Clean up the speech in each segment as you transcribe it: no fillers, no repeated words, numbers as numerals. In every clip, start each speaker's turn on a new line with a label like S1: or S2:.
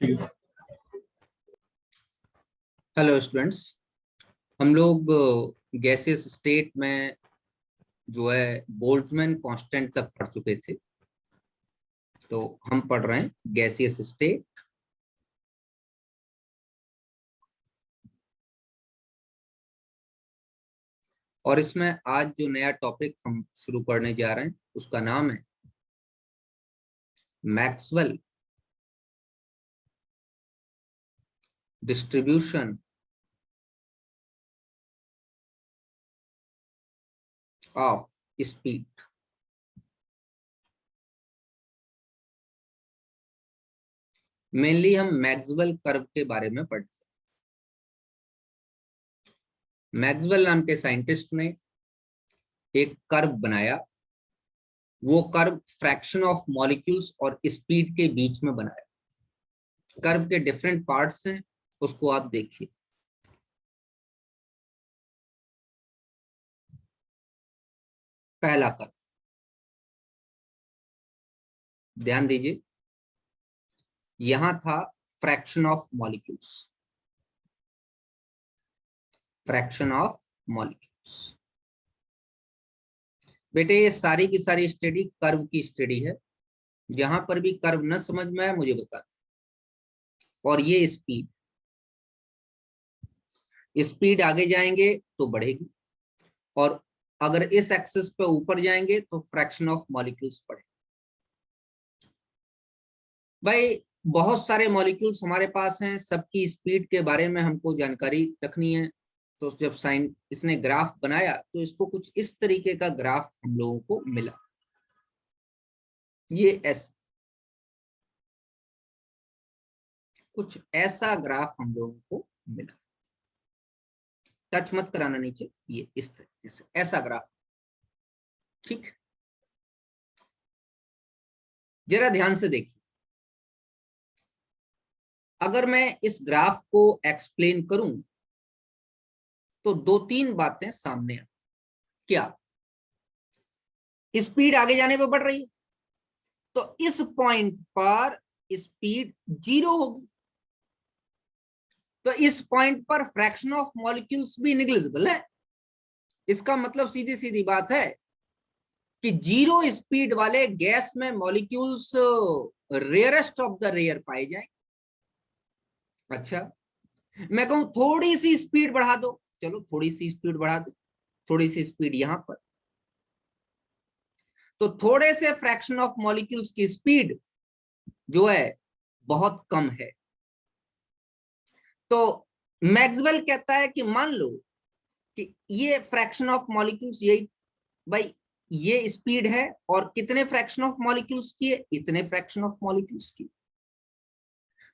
S1: Hello students, हम लोग gaseous state में जो है बोल्ट्जमैन कांस्टेंट तक पढ़ चुके थे। तो हम पढ़ रहे हैं गैसियस स्टेट। और इसमें आज जो नया टॉपिक हम शुरू करने जा रहे हैं उसका नाम है Maxwell distribution of speed. Mainly हम मैक्सवेल कर्व के बारे में पढ़ते हैं। मैक्सवेल नाम के साइंटिस्ट ने एक कर्व बनाया। वो कर्व फ्रैक्शन ऑफ मॉलिक्यूल्स और स्पीड के बीच में बनाया। कर्व के डिफरेंट पार्ट्स हैं, उसको आप देखिए। पहला कर्व, ध्यान दीजिए, यहां था fraction of molecules. Fraction of molecules बेटे, ये सारी की सारी स्टडी कर्व की स्टडी है। जहां पर भी कर्व न समझ में आए मुझे बता। और ये स्पीड, स्पीड आगे जाएंगे तो बढ़ेगी, और अगर इस एक्सिस पे ऊपर जाएंगे तो फ्रैक्शन ऑफ मॉलिक्यूल्स बढ़ेगा। भाई बहुत सारे मॉलिक्यूल्स हमारे पास हैं, सबकी स्पीड के बारे में हमको जानकारी रखनी है। तो जब इसने ग्राफ बनाया तो इसको कुछ इस तरीके का ग्राफ हम लोगों को मिला। ये ऐसा कुछ ऐसा ग्राफ हम लोगों को मिला। टच मत कराना नीचे, ये इस तरीके से ऐसा ग्राफ। ठीक, जरा ध्यान से देखिए। अगर मैं इस ग्राफ को एक्सप्लेन करूं तो दो तीन बातें सामने आ। क्या? स्पीड आगे जाने पे बढ़ रही है, तो इस पॉइंट पर स्पीड 0 होगी। तो इस पॉइंट पर फ्रैक्शन ऑफ मॉलिक्यूल्स भी निग्लिजिबल है। इसका मतलब सीधी सीधी बात है कि 0 स्पीड वाले गैस में molecules rarest of the rare पाए जाए। अच्छा, मैं कहूं थोड़ी सी स्पीड बढ़ा दो, चलो थोड़ी सी स्पीड बढ़ा दो, थोड़ी सी स्पीड यहां पर, तो थोड़े से फ्रैक्शन ऑफ मॉलिक्यूल्स की स्पीड जो है बहुत कम है। तो मैक्सवेल कहता है कि मान लो कि ये फ्रैक्शन ऑफ मॉलिक्यूल्स, यही भाई ये स्पीड है, और कितने फ्रैक्शन ऑफ मॉलिक्यूल्स की है? इतने फ्रैक्शन ऑफ मॉलिक्यूल्स की।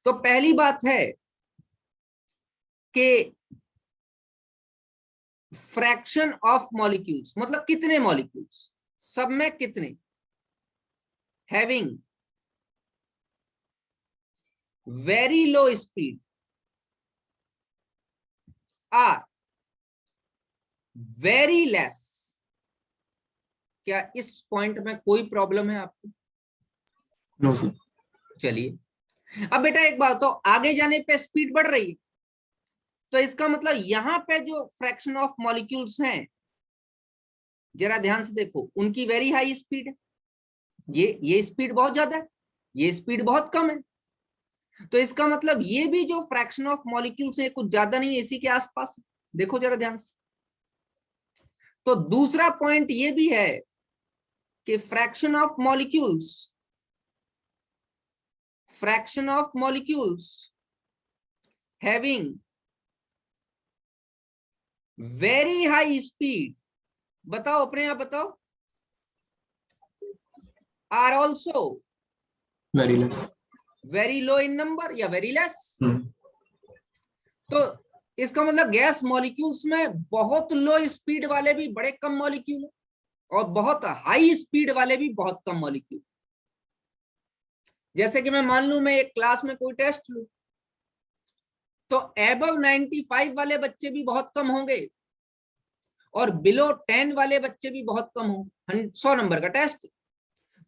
S1: तो पहली बात है कि फ्रैक्शन ऑफ मॉलिक्यूल्स मतलब कितने मॉलिक्यूल्स, सब में कितने, having very low speed are very less. क्या इस पॉइंट में कोई प्रॉब्लम है आपको?
S2: No sir.
S1: चलिए, अब बेटा एक बात, तो आगे जाने पे स्पीड बढ़ रही है, तो इसका मतलब यहां पे जो फ्रैक्शन ऑफ मॉलिक्यूल्स हैं, जरा ध्यान से देखो, उनकी वेरी हाई स्पीड है। ये स्पीड बहुत ज्यादा है, ये स्पीड बहुत कम है। तो इसका मतलब ये भी जो फ्रैक्शन ऑफ मॉलिक्यूल्स है कुछ ज्यादा नहीं है, इसी के आसपास। देखो जरा ध्यान से। तो दूसरा पॉइंट ये भी है कि fraction of molecules having very high speed, बताओ अपने आप बताओ, are also
S2: very less.
S1: Very low in number या वेरी लेस। तो इसका मतलब गैस मॉलिक्यूल्स में बहुत लो स्पीड वाले भी बड़े कम मॉलिक्यूल है, और बहुत हाई स्पीड वाले भी बहुत कम मॉलिक्यूल। जैसे कि मैं मान लूं मैं एक क्लास में कोई टेस्ट लूं, तो एबव 95 वाले बच्चे भी बहुत कम होंगे, और बिलो 10 वाले बच्चे भी बहुत कम होंगे। 100 नंबर का टेस्ट,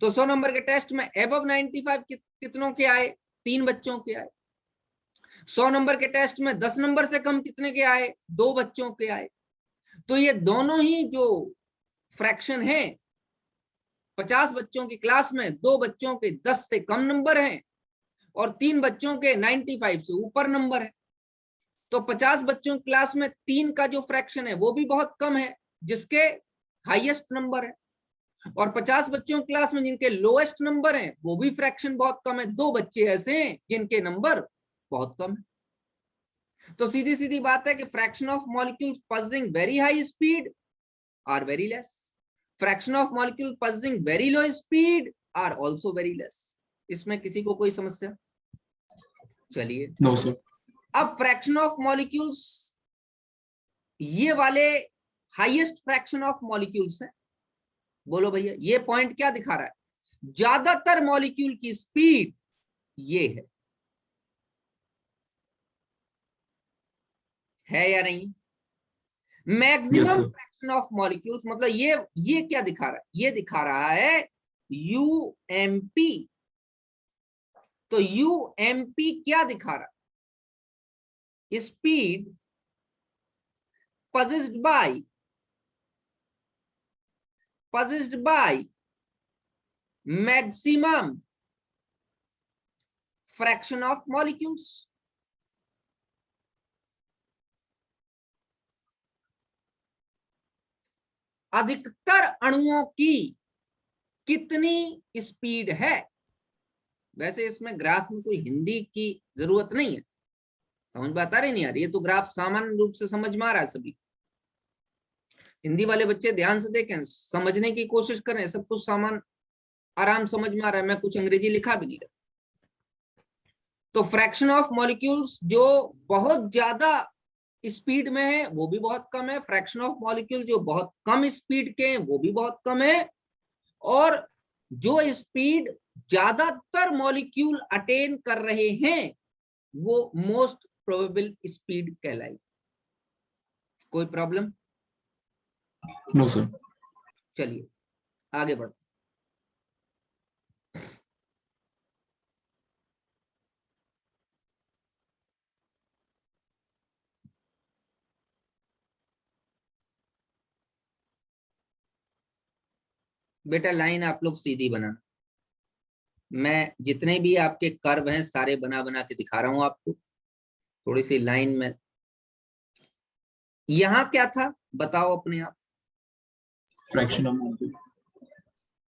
S1: तो 100 नंबर के टेस्ट में एबव 95 कितनों के आए? 3 बच्चों के आए। 100 नंबर के टेस्ट में 10 नंबर से कम कितने के आए? 2 बच्चों के आए। तो ये दोनों ही जो फ्रैक्शन है, 50 बच्चों की क्लास में 2 बच्चों के 10 से कम नंबर हैं और 3 बच्चों के 95 से ऊपर नंबर है। तो 50 बच्चों की क्लास में 3 का जो फ्रैक्शन है वो भी बहुत कम है, जिसके हाईएस्ट नंबर है, और 50 बच्चों की क्लास में जिनके लोएस्ट नंबर हैं वो भी फ्रैक्शन बहुत कम है। 2 बच्चे ऐसे हैं जिनके नंबर बहुत कम है। तो सीधी सीधी बात है कि fraction of molecules possessing very high speed are very less, fraction of molecule possessing very low speed are also very less. इसमें किसी को कोई समस्या? चलिए,
S2: No, sir.
S1: अब फ्रैक्शन ऑफ मॉलिक्यूल्स, ये वाले हाईएस्ट फ्रैक्शन ऑफ मॉलिक्यूल्स हैं। बोलो भैया, ये पॉइंट क्या दिखा रहा है? ज्यादातर मॉलिक्यूल की स्पीड ये है या नहीं?
S2: Yes,
S1: maximum
S2: sir.
S1: Fraction of molecules, मतलब ये क्या दिखा रहा है? ये दिखा रहा है यूएमपी। तो यूएमपी क्या दिखा रहा है? Speed possessed by maximum fraction of molecules। अधिकतर अणुओं की कितनी स्पीड है? वैसे इसमें ग्राफ में कोई हिंदी की जरूरत नहीं है, समझ बात आ रही नहीं यार? ये तो ग्राफ सामान्य रूप से समझ में आ रहा है सभी। हिंदी वाले बच्चे ध्यान से देखें, समझने की कोशिश करें, सब कुछ सामान आराम समझ में आ रहा है, मैं कुछ अंग्रेजी लिखा भी नहीं रहा। तो फ्रैक्शन ऑफ मॉलिक्यूल्स जो बहुत ज्यादा स्पीड में है वो भी बहुत कम है, फ्रैक्शन ऑफ मॉलिक्यूल जो बहुत कम स्पीड के हैं वो भी बहुत कम है, और जो स्पीड ज्यादातर मॉलिक्यूल अटेन कर रहे हैं वो मोस्ट प्रोबेबल स्पीड कहलाई। कोई प्रॉब्लम?
S2: No, sir.
S1: चलिए आगे बढ़ते। बेटा लाइन आप लोग सीधी बनाना, मैं जितने भी आपके कर्व हैं सारे बना बना के दिखा रहा हूं आपको। थोड़ी सी लाइन में, यहां क्या था बताओ अपने आप?
S2: Fraction of molecule.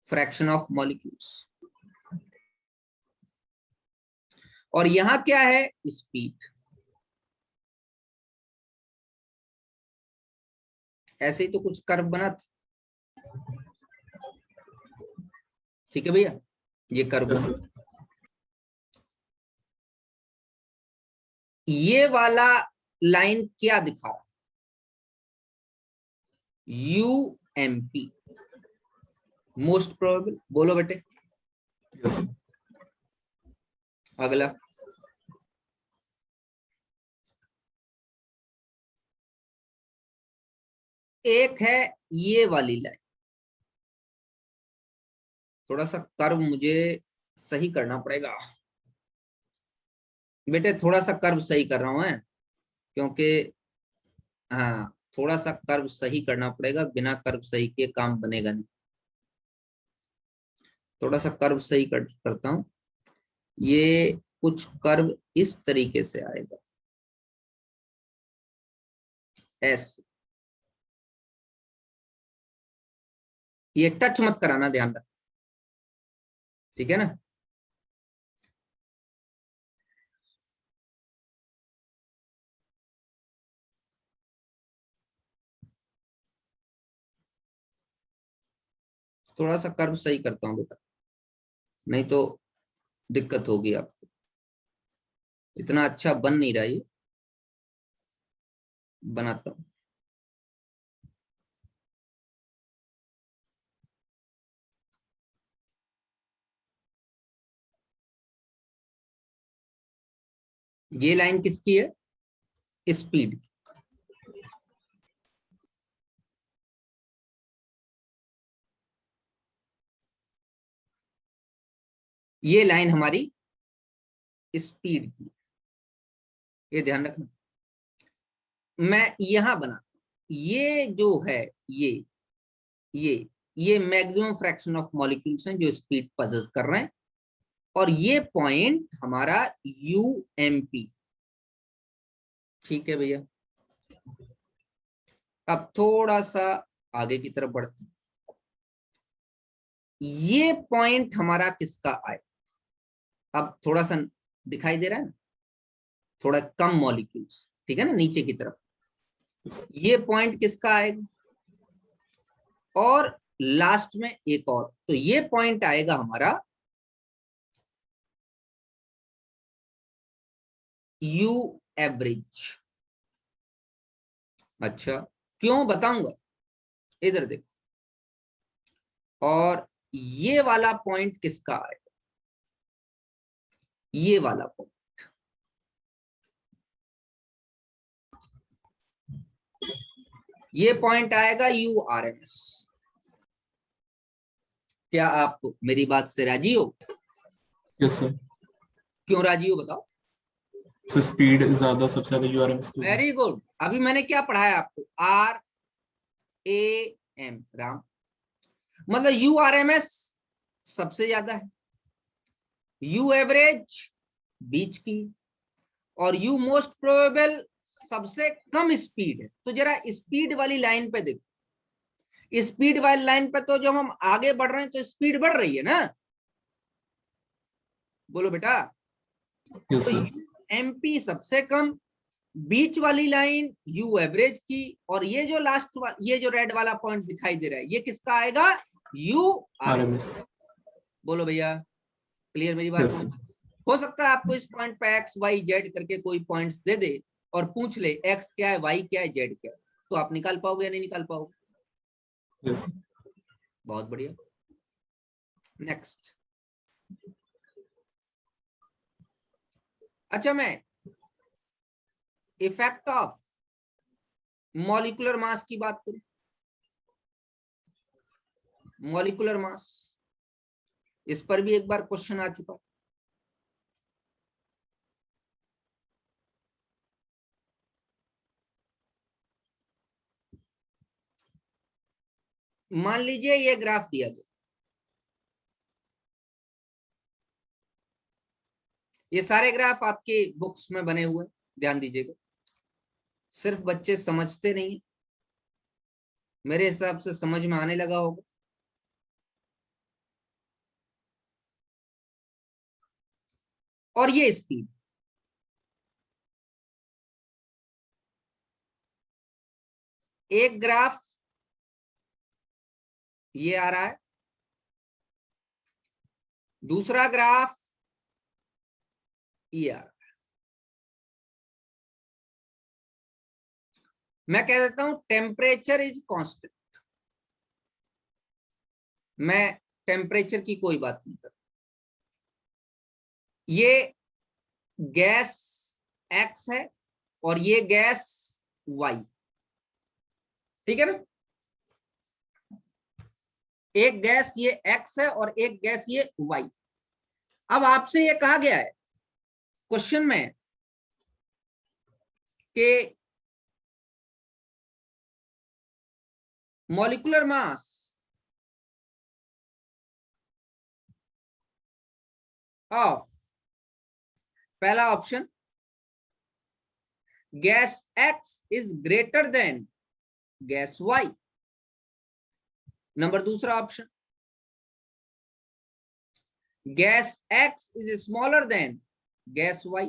S1: Fraction of molecules. और यहां क्या है? स्पीड। ऐसे ही तो कुछ कर्व बना था, ठीक है भैया? ये कर्व
S2: Yes,
S1: बना,
S2: sir.
S1: ये वाला लाइन क्या दिखा रहा है? UMP, most probable. बोलो बेटे
S2: Yes, sir.
S1: अगला। एक है ये वाली लाइन, थोड़ा सा कर्व मुझे सही करना पड़ेगा बेटे, थोड़ा सा कर्व सही कर रहा हूं है, क्योंकि हाँ थोड़ा सा कर्व सही करना पड़ेगा, बिना कर्व सही के काम बनेगा नहीं। थोड़ा सा कर्व सही करता हूं। ये कुछ कर्व इस तरीके से आएगा, ऐसे। ये टच मत कराना, ध्यान रख, ठीक है ना? थोड़ा सा कर्व सही करता हूँ बेटा, नहीं तो दिक्कत होगी आपको। इतना अच्छा बन नहीं रहा ये, बनाता हूँ। ये लाइन किसकी है? स्पीड। ये लाइन हमारी स्पीड की। ये ध्यान रखना। मैं यहां बना, ये जो है ये मैक्सिमम फ्रैक्शन ऑफ मॉलिक्यूल्स हैं जो स्पीड पजेस कर रहे हैं, और ये पॉइंट हमारा UMP। ठीक है भैया, अब थोड़ा सा आगे की तरफ बढ़ते हैं। ये पॉइंट हमारा किसका आए, अब थोड़ा सा दिखाई दे रहा है ना, थोड़ा कम मॉलिक्यूल्स, ठीक है ना, नीचे की तरफ। ये पॉइंट किसका आएगा, और लास्ट में एक और, तो ये पॉइंट आएगा हमारा U एवरेज। अच्छा, क्यों बताऊंगा, इधर देखो। और ये वाला पॉइंट किसका आएगा, ये वाला पॉइंट, ये पॉइंट आएगा URMS। क्या आप मेरी बात से राजी हो?
S2: Yes sir.
S1: क्यों राजी हो बताओ?
S2: सर स्पीड ज्यादा, सबसे ज्यादा URMS की होगी।
S1: Very good. अभी मैंने क्या पढ़ाया आपको, RAM, राम, मतलब URMS सबसे ज्यादा है, U एवरेज बीच की, और U मोस्ट प्रोबेबल सबसे कम स्पीड है। तो जरा स्पीड वाली लाइन पे देखो, स्पीड वाली लाइन पे तो जब हम आगे बढ़ रहे हैं तो स्पीड बढ़ रही है ना, बोलो बेटा।
S2: यस
S1: तो
S2: सर।
S1: UMP सबसे कम, बीच वाली लाइन U एवरेज की, और ये जो लास्ट ये जो रेड वाला पॉइंट दिखाई दे रहा है, ये किसका आएगा, URMS।
S2: RMS।
S1: बोलो भैया, क्लियर मेरी बात
S2: यस
S1: समझ?
S2: सर।
S1: हो सकता है आपको इस पॉइंट पे XYZ करके कोई पॉइंट्स दे दे और पूछ ले X क्या है, Y क्या है, Z क्या है, तो आप निकाल पाओगे या नहीं निकाल पाओगे?
S2: यस।
S1: बहुत बढ़िया। नेक्स्ट। अच्छा, मैं इफेक्ट ऑफ मॉलिक्यूलर मास की बात करूं, मॉलिक्यूलर मास, इस पर भी एक बार क्वेश्चन आ चुका। मान लीजिए ये ग्राफ दिया गया, ये सारे ग्राफ आपके बुक्स में बने हुए, ध्यान दीजिएगा। सिर्फ बच्चे समझते नहीं, मेरे हिसाब से समझ में आने लगा होगा। और ये स्पीड, एक ग्राफ ये आ रहा है, दूसरा ग्राफ ये आ रहा है। मैं कह देता हूं टेम्परेचर इज कांस्टेंट, मैं टेम्परेचर की कोई बात नहीं कर, ये गैस X है और ये गैस Y, ठीक है ना, एक गैस ये X है और एक गैस ये Y। अब आपसे ये कहा गया है क्वेश्चन में कि मॉलिक्यूलर मास ऑफ, पहला option gas X is greater than gas Y, number दूसरा option gas X is smaller than gas Y,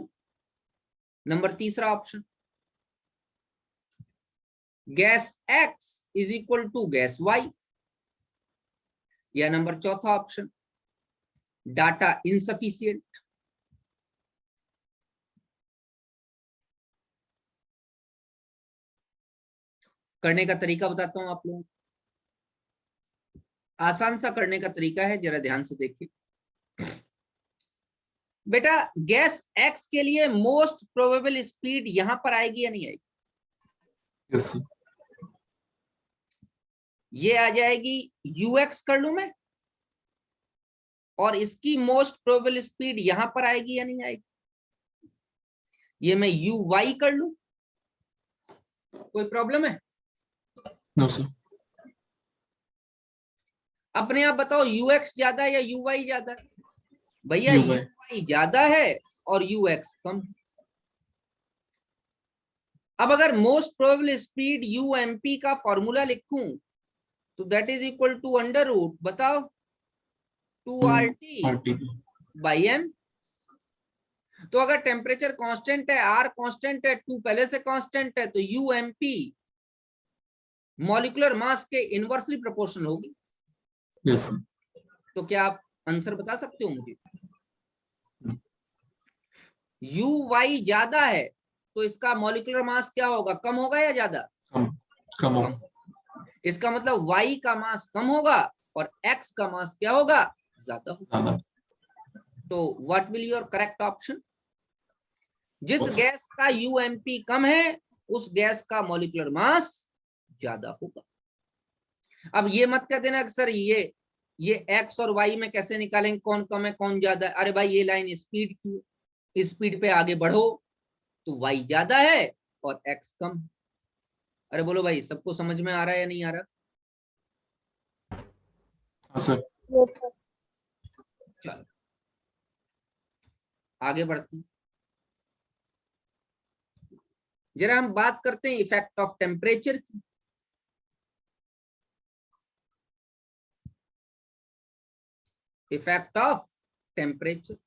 S1: number तीसरा option gas X is equal to gas Y, या नंबर चौथा option data insufficient. करने का तरीका बताता हूं आप लोगों को, आसान सा करने का तरीका है, जरा ध्यान से देखिए। बेटा गैस X के लिए मोस्ट प्रोबेबल स्पीड यहां पर आएगी या नहीं आएगी?
S2: Yes sir.
S1: ये आ जाएगी UX कर लूं मैं, और इसकी मोस्ट प्रोबेबल स्पीड यहां पर आएगी या नहीं आएगी? ये मैं यू वाई कर लू, कोई प्रॉब्लम है?
S2: No sir.
S1: अपने आप बताओ यू एक्स ज्यादा है या यू वाई ज्यादा है? भैया
S2: UI।
S1: यू वाई ज्यादा है और यू एक्स कम। अब अगर most probable speed u m p का फॉर्मूला लिखूं तो that is equal to under root, बताओ, 2RT
S2: RT।
S1: By m. तो अगर टेम्परेचर कांस्टेंट है, आर कांस्टेंट है, टू पहले से कांस्टेंट है, तो u m p molecular mass के इनवर्सली प्रोपोर्शनल होगी।
S2: Yes sir.
S1: तो क्या आप आंसर बता सकते हो मुझे? यू वाई ज्यादा है तो इसका मॉलिक्यूलर मास क्या होगा, कम होगा या ज्यादा?
S2: कम। कम
S1: कम।
S2: होगा।
S1: इसका मतलब वाई का मास कम होगा और एक्स का मास क्या होगा, ज्यादा होगा।
S2: ज्यादा।
S1: तो what will your correct option? जिस
S2: Yes।
S1: गैस का यूएमपी कम है उस गैस का मॉलिक्यूलर मास ज्यादा होगा। अब ये मत कह देना कि सर ये एक्स और वाई में कैसे निकालेंगे कौन कम है कौन ज्यादा है। अरे भाई ये लाइन स्पीड की है, स्पीड पे आगे बढ़ो तो वाई ज्यादा है और एक्स कम है। अरे बोलो भाई, सबको समझ में आ रहा है या नहीं आ रहा?
S2: हाँ सर।
S1: चलो आगे बढ़ते हैं। जरा हम बात करते हैं इफेक्ट ऑफ टेम्परेचर की। इफेक्ट ऑफ टेम्परेचर,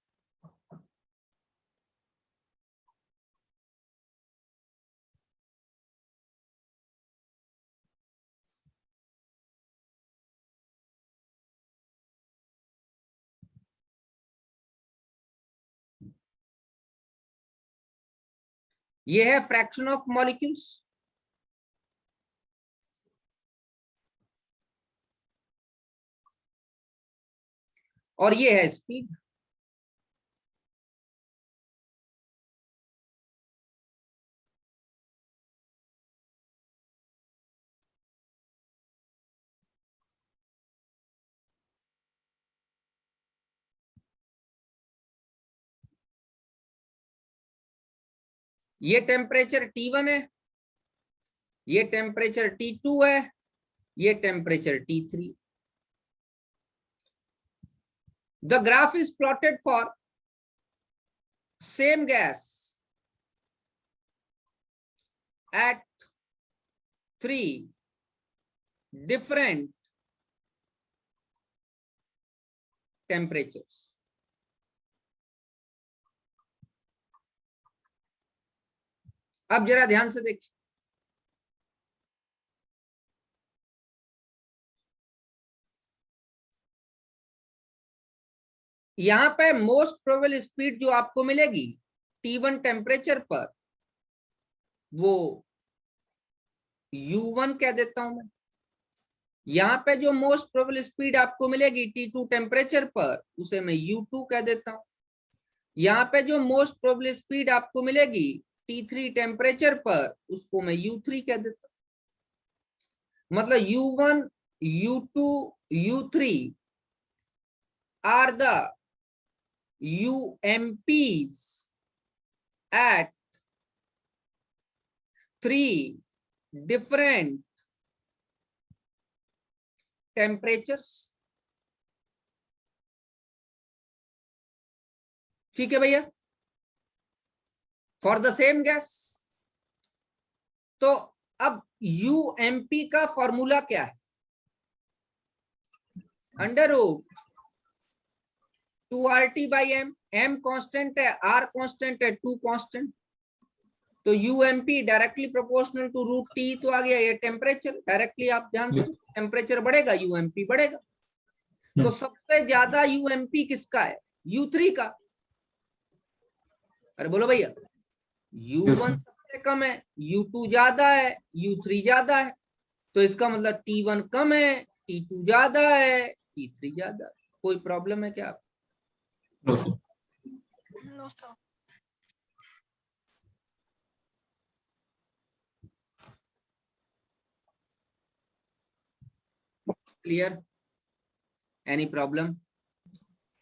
S1: ये है फ्रैक्शन ऑफ मॉलिक्यूल्स और ये है स्पीड। ये टेम्परेचर T1 है, ये टेम्परेचर T2 है, ये temperature T3। The graph is plotted for same gas at 3 different temperatures। अब जरा ध्यान से देखिए, यहां पे मोस्ट प्रोबेबल स्पीड जो आपको मिलेगी T1 टेम्परेचर पर, वो U1 कह देता हूं मैं। यहां पे जो मोस्ट प्रोबेबल स्पीड आपको मिलेगी T2 टेम्परेचर पर, उसे मैं U2 कह देता हूं। यहाँ पे जो मोस्ट प्रोबेबल स्पीड आपको मिलेगी T3 टेम्परेचर पर, उसको मैं U3 कह देता हूं। मतलब U1, U2, U3 are the UMPs at 3 different temperatures। ठीक है भैया, फॉर द सेम गैस। तो अब यूएमपी का फॉर्मूला क्या है? Under root 2RT by m. M constant है, आर कांस्टेंट है, टू कांस्टेंट। तो UMP directly proportional to root T तो आ गया ये टेम्परेचर। डायरेक्टली आप ध्यान से, टेम्परेचर बढ़ेगा यूएमपी बढ़ेगा। तो सबसे ज्यादा यूएमपी किसका है? U3 का। अरे बोलो भैया, U1 सबसे कम है, U2 ज्यादा है, U3 ज्यादा है। तो इसका मतलब T1 कम है, T2 ज्यादा है, T3 ज्यादा है। कोई प्रॉब्लम है क्या?
S2: No sir.
S3: No sir.
S1: Clear? Any problem?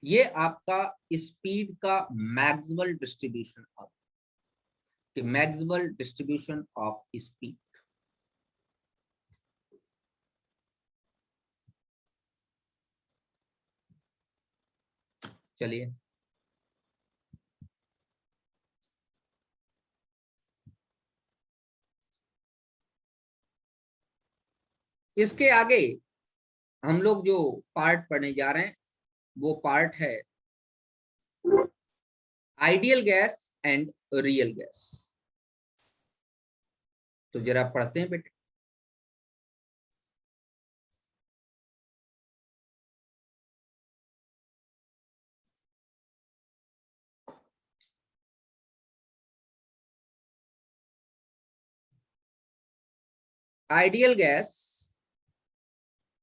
S1: ये आपका स्पीड का मैक्सवेल डिस्ट्रीब्यूशन। कि मैक्सिमल डिस्ट्रीब्यूशन ऑफ स्पीड। चलिए इसके आगे हम लोग जो पार्ट पढ़ने जा रहे हैं वो पार्ट है ideal gas and real gas. तो जरा पढ़ते हैं बेटे। Ideal gas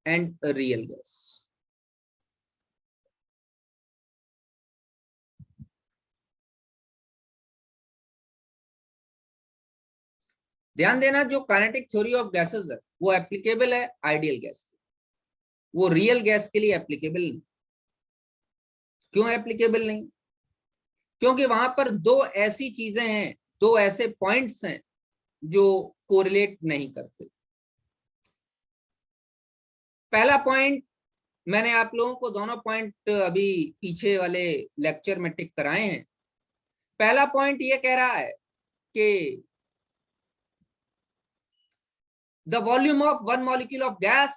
S1: and real gas. ध्यान देना, जो काइनेटिक थ्योरी ऑफ गैसेस है वो एप्लीकेबल है आइडियल गैस के, वो रियल गैस के लिए एप्लीकेबल नहीं। क्यों एप्लीकेबल नहीं? क्योंकि वहां पर दो ऐसी चीजें हैं, दो ऐसे पॉइंट्स हैं जो कोरिलेट नहीं करते। पहला पॉइंट, मैंने आप लोगों को दोनों पॉइंट अभी पीछे वाले लेक्चर में टिक कराए हैं। पहला पॉइंट ये कह रहा है कि the volume of one molecule of gas,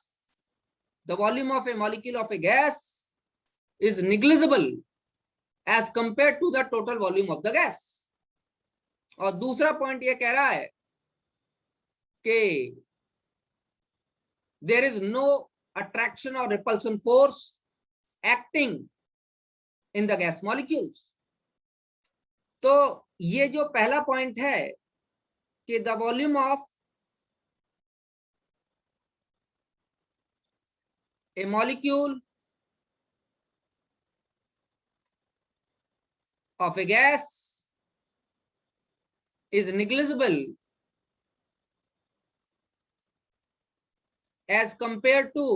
S1: the volume of a molecule of a gas is negligible as compared to the total volume of the gas। और दूसरा पॉइंट ये कह रहा है कि there is no attraction or repulsion force acting in the gas molecules। तो ये जो पहला पॉइंट है कि the volume of a molecule of a gas is negligible as compared to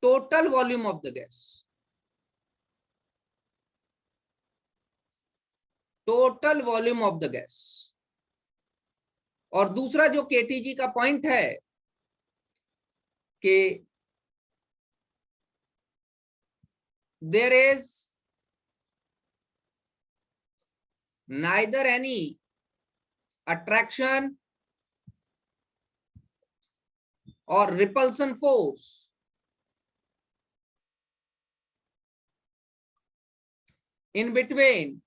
S1: total volume of the gas। Total volume of the gas. और दूसरा जो KTG का पॉइंट है कि there is neither any attraction और repulsion force in between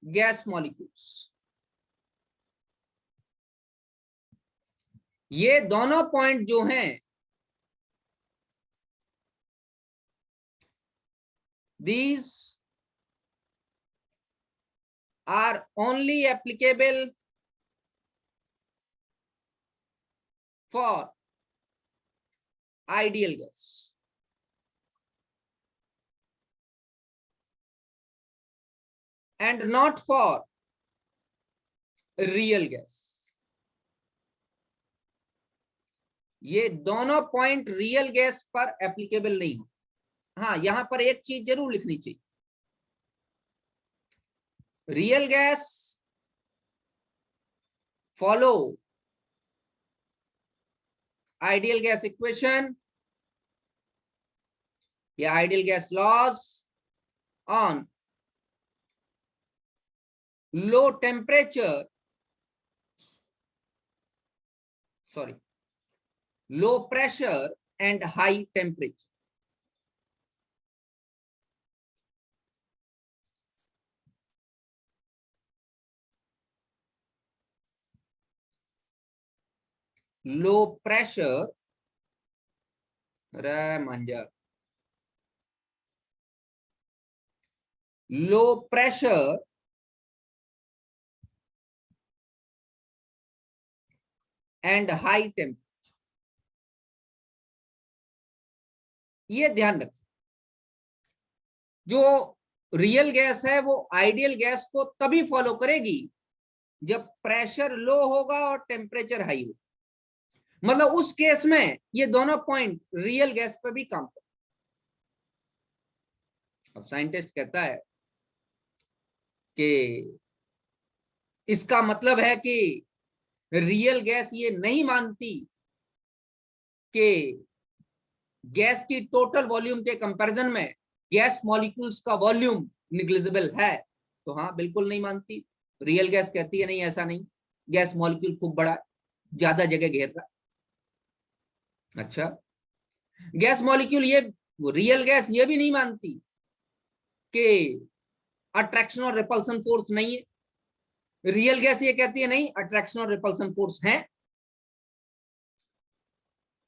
S1: gas molecules. ये दोनों point जो हैं, these are only applicable for ideal gas। and not for real gas। ये दोनों पॉइंट रियल गैस पर एप्लीकेबल नहीं हो। हाँ, यहां पर एक चीज जरूर लिखनी चाहिए, real gas follow ideal gas equation या ideal gas laws on low temperature, sorry, low pressure and high temperature. Low pressure, मंजा, low pressure and high temperature. ये ध्यान रखें, जो रियल गैस है वो आइडियल गैस को तभी फॉलो करेगी जब प्रेशर लो होगा और टेम्परेचर हाई होगा। मतलब उस केस में ये दोनों पॉइंट रियल गैस पे भी काम करते। अब साइंटिस्ट कहता है कि इसका मतलब है कि रियल गैस ये नहीं मानती कि गैस की टोटल वॉल्यूम के कंपैरिजन में गैस मॉलिक्यूल्स का वॉल्यूम निग्लिजिबल है। तो हाँ, बिल्कुल नहीं मानती। रियल गैस कहती है नहीं, ऐसा नहीं, गैस मॉलिक्यूल खूब बड़ा है, ज्यादा जगह घेर रहा है। अच्छा, गैस मॉलिक्यूल ये रियल गैस ये भी नहीं मानती कि अट्रैक्शन और रिपल्सन फोर्स नहीं है। रियल गैस ये कहती है नहीं, अट्रैक्शन और रिपल्सन फोर्स है।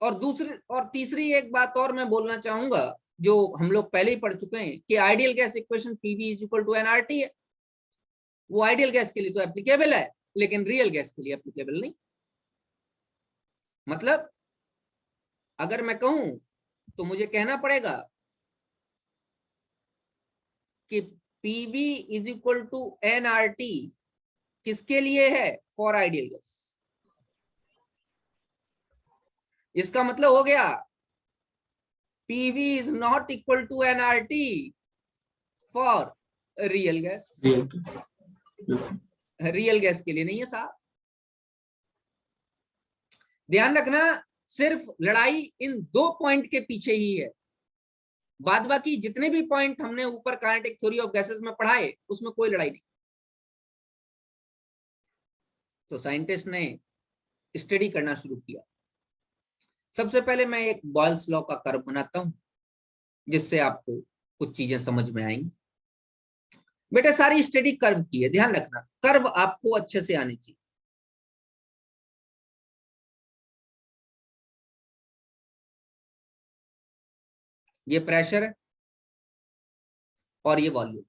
S1: और दूसरी और तीसरी एक बात और मैं बोलना चाहूंगा, जो हम लोग पहले ही पढ़ चुके हैं, कि ideal gas equation PV is equal to NRT है। वो आइडियल गैस के लिए तो एप्लीकेबल है, लेकिन रियल गैस के लिए एप्लीकेबल नहीं। मतलब अगर मैं कहूं तो मुझे कहना पड़ेगा कि PV is equal to NRT किसके लिए है? For ideal gas. इसका मतलब हो गया PV is not equal to NRT for real gas.
S2: Real gas. Yes.
S1: Real gas के लिए नहीं है साहब। ध्यान रखना, सिर्फ लड़ाई इन दो पॉइंट के पीछे ही है। बाद बाकी जितने भी पॉइंट हमने ऊपर काइनेटिक थ्योरी ऑफ गैसेस में पढ़ाए, उसमें कोई लड़ाई नहीं। तो साइंटिस्ट ने स्टडी करना शुरू किया। सबसे पहले मैं एक बॉयल्स लॉ का कर्व बनाता हूं, जिससे आपको कुछ चीजें समझ में आएंगी। बेटा सारी स्टडी कर्व की है, ध्यान रखना, कर्व आपको अच्छे से आनी चाहिए। ये प्रेशर है और ये वॉल्यूम,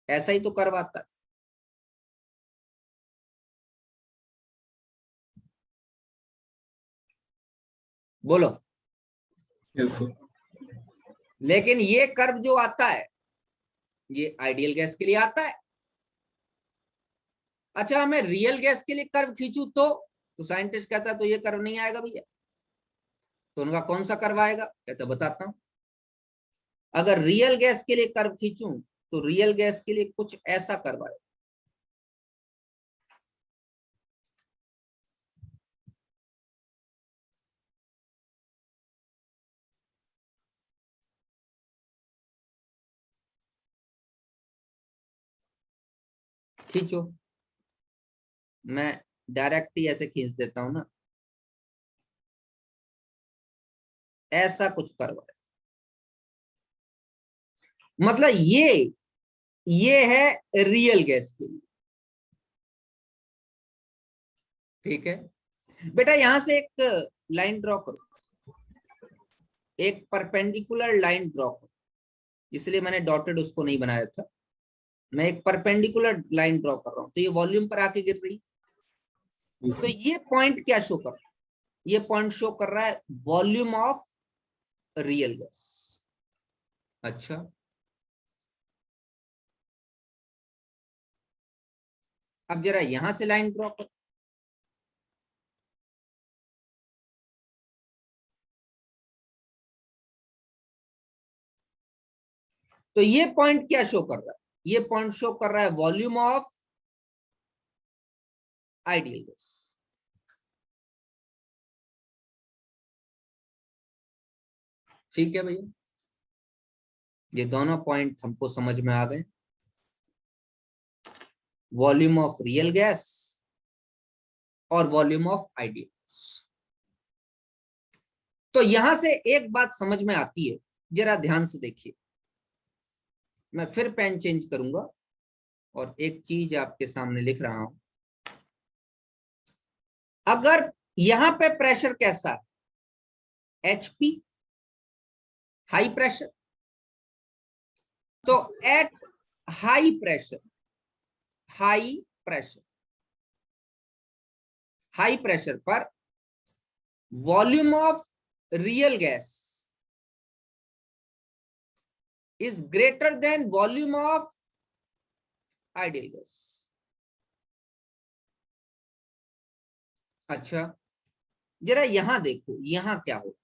S1: ऐसा ही तो कर्व आता है। बोलो।
S2: Yes, sir.
S1: लेकिन ये कर्व जो आता है, ये आइडियल गैस के लिए आता है। अच्छा, मैं रियल गैस के लिए कर्व खींचू तो साइंटिस्ट कहता है तो ये कर्व नहीं आएगा भैया। तो उनका कौन सा कर्व आएगा? कहते बताता हूं। अगर रियल गैस के लिए कर्व खींचूं तो रियल गैस के लिए कुछ ऐसा कर्व आएगा। खींचो, मैं डायरेक्ट ही ऐसे खींच देता हूं ना, ऐसा कुछ कर्व है। मतलब ये है रियल गैस के लिए। ठीक है बेटा, यहां से एक लाइन ड्रॉ करो, एक परपेंडिकुलर लाइन ड्रॉ करो। इसलिए मैंने डॉटेड उसको नहीं बनाया था। मैं एक परपेंडिकुलर लाइन ड्रॉ कर रहा हूं, तो ये वॉल्यूम पर आके गिर रही।
S2: Yes,
S1: तो
S2: sir.
S1: ये पॉइंट क्या शो कर रहा है? ये पॉइंट शो कर रहा है वॉल्यूम ऑफ रियल गैस। अच्छा, अब जरा यहां से लाइन ड्रॉ करो। तो ये पॉइंट क्या शो कर रहा है? ये पॉइंट शो कर रहा है वॉल्यूम ऑफ आइडियल गैस। ठीक है भैया, ये दोनों पॉइंट हमको समझ में आ गए। वॉल्यूम ऑफ रियल गैस और वॉल्यूम ऑफ आइडियल गैस। तो यहां से एक बात समझ में आती है, जरा ध्यान से देखिए। मैं फिर पेन चेंज करूंगा और एक चीज आपके सामने लिख रहा हूं। अगर यहां पे प्रेशर कैसा है? HP, high pressure. तो at high pressure, high pressure, high pressure पर volume of real gas is greater than volume of ideal gas। अच्छा, जरा यहां देखो, यहां क्या हो।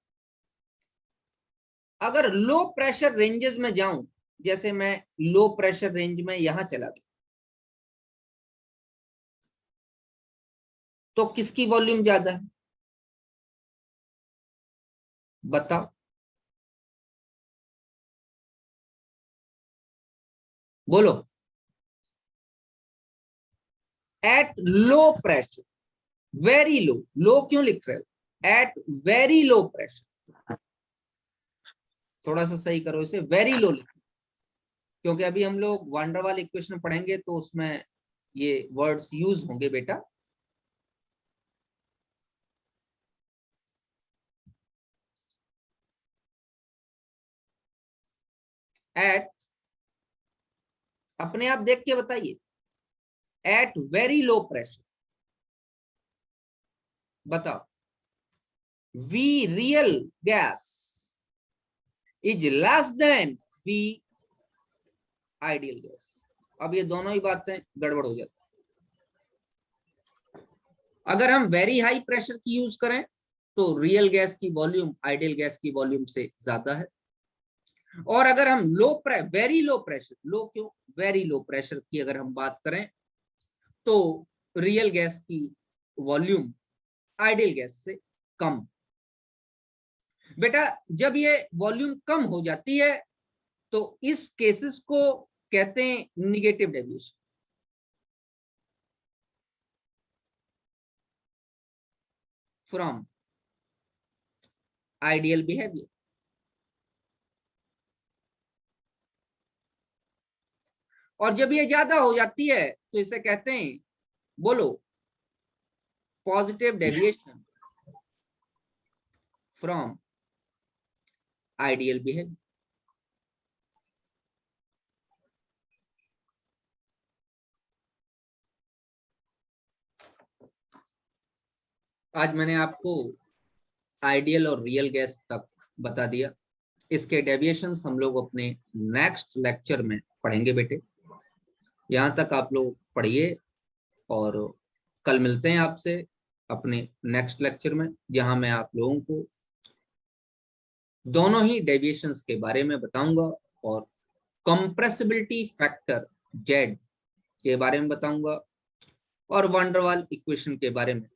S1: अगर लो प्रेशर रेंजेस में जाऊं, जैसे मैं लो प्रेशर रेंज में यहां चला गया, तो किसकी वॉल्यूम ज्यादा है बताओ? बोलो। At low pressure, very low, low क्यों लिख रहे हो? एट वेरी लो प्रेशर, थोड़ा सा सही करो इसे, वेरी लो लिखो, क्योंकि अभी हम लोग वान डर वाल इक्वेशन पढ़ेंगे तो उसमें ये वर्ड्स यूज होंगे बेटा। एट, अपने आप देख के बताइए, एट वेरी लो प्रेशर, बताओ, V real gas is less than V ideal gas। अब ये दोनों ही बातें गड़बड़ हो जाती। अगर हम वेरी हाई प्रेशर की यूज करें तो रियल गैस की वॉल्यूम आइडियल गैस की वॉल्यूम से ज्यादा है, और अगर हम वेरी लो प्रेशर, लो क्यों, वेरी लो प्रेशर की अगर हम बात करें तो रियल गैस की वॉल्यूम आइडियल गैस से कम। बेटा जब ये वॉल्यूम कम हो जाती है तो इस केसेस को कहते हैं negative deviation. From ideal behaviour. और जब ये ज्यादा हो जाती है तो इसे कहते हैं, बोलो, positive deviation from ideal behaviour. आज मैंने आपको आइडियल और रियल गैस तक बता दिया। इसके डेविएशंस हम लोग अपने नेक्स्ट लेक्चर में पढ़ेंगे बेटे। यहाँ तक आप लोग पढ़िए और कल मिलते हैं आपसे अपने नेक्स्ट लेक्चर में, जहां मैं आप लोगों को दोनों ही डेविएशंस के बारे में बताऊंगा और कंप्रेसिबिलिटी फैक्टर जेड के बारे में बताऊंगा और वान डर वाल इक्वेशन के बारे में